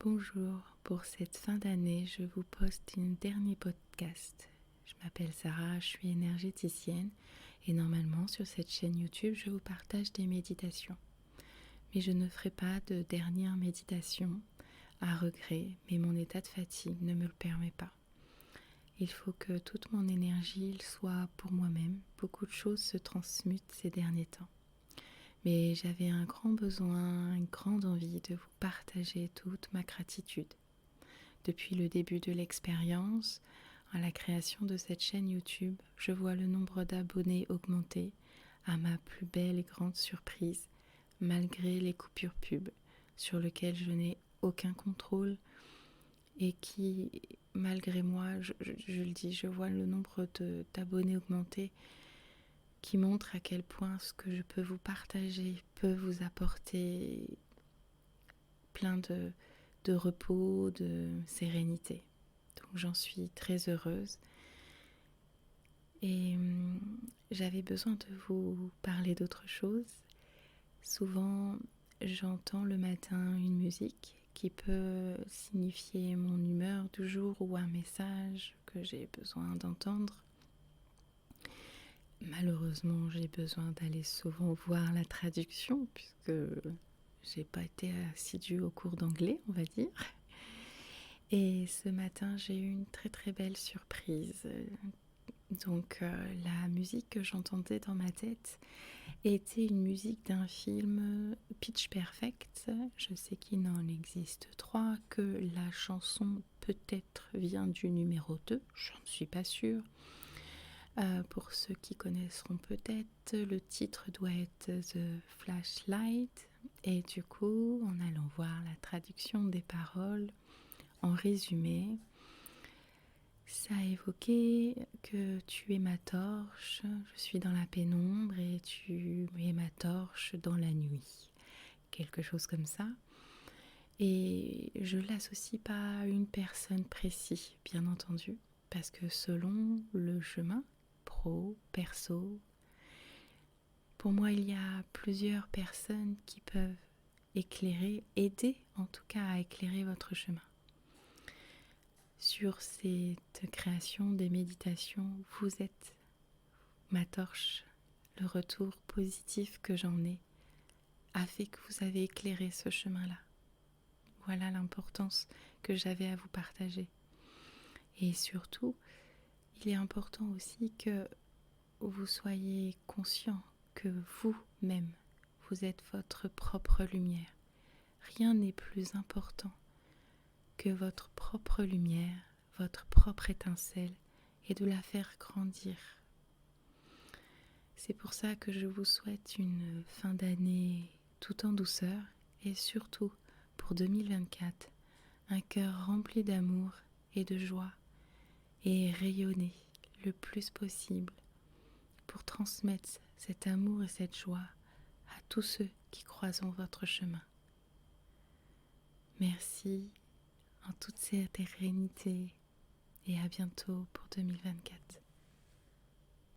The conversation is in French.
Bonjour, pour cette fin d'année, je vous poste un dernier podcast. Je m'appelle Sarah, je suis énergéticienne et normalement sur cette chaîne YouTube, je vous partage des méditations. Mais je ne ferai pas de dernière méditation à regret, mais mon état de fatigue ne me le permet pas. Il faut que toute mon énergie soit pour moi-même. Beaucoup de choses se transmutent ces derniers temps. Mais j'avais un grand besoin, une grande envie de vous partager toute ma gratitude. Depuis le début de l'expérience, à la création de cette chaîne YouTube, je vois le nombre d'abonnés augmenter à ma plus belle et grande surprise, malgré les coupures pub sur lesquelles je n'ai aucun contrôle et qui, malgré moi, je le dis, je vois le nombre d'abonnés augmenter qui montre à quel point ce que je peux vous partager peut vous apporter plein de repos, de sérénité. Donc j'en suis très heureuse. Et j'avais besoin de vous parler d'autre chose. Souvent, j'entends le matin une musique qui peut signifier mon humeur du jour ou un message que j'ai besoin d'entendre. Malheureusement, j'ai besoin d'aller souvent voir la traduction puisque j'ai pas été assidue au cours d'anglais, on va dire. Et ce matin, j'ai eu une très très belle surprise. Donc la musique que j'entendais dans ma tête était une musique d'un film Pitch Perfect. Je sais qu'il en existe 3, que la chanson peut-être vient du numéro 2, je ne suis pas sûre. Pour ceux qui connaisseront peut-être, le titre doit être The Flashlight. Et du coup, en allant voir la traduction des paroles, en résumé, ça a évoqué que tu es ma torche, je suis dans la pénombre et tu es ma torche dans la nuit. Quelque chose comme ça. Et je ne l'associe pas à une personne précise, bien entendu, parce que selon le chemin, pro, perso, pour moi, il y a plusieurs personnes qui peuvent éclairer, aider en tout cas à éclairer votre chemin. Sur cette création des méditations, vous êtes ma torche. Le retour positif que j'en ai a fait que vous avez éclairé ce chemin-là. Voilà l'importance que j'avais à vous partager. Et surtout, il est important aussi que vous soyez conscient que vous-même, vous êtes votre propre lumière. Rien n'est plus important que votre propre lumière, votre propre étincelle, et de la faire grandir. C'est pour ça que je vous souhaite une fin d'année tout en douceur et surtout pour 2024, un cœur rempli d'amour et de joie et rayonner le plus possible pour transmettre cet amour et cette joie à tous ceux qui croiseront votre chemin. Merci en toute sérénité et à bientôt pour 2024.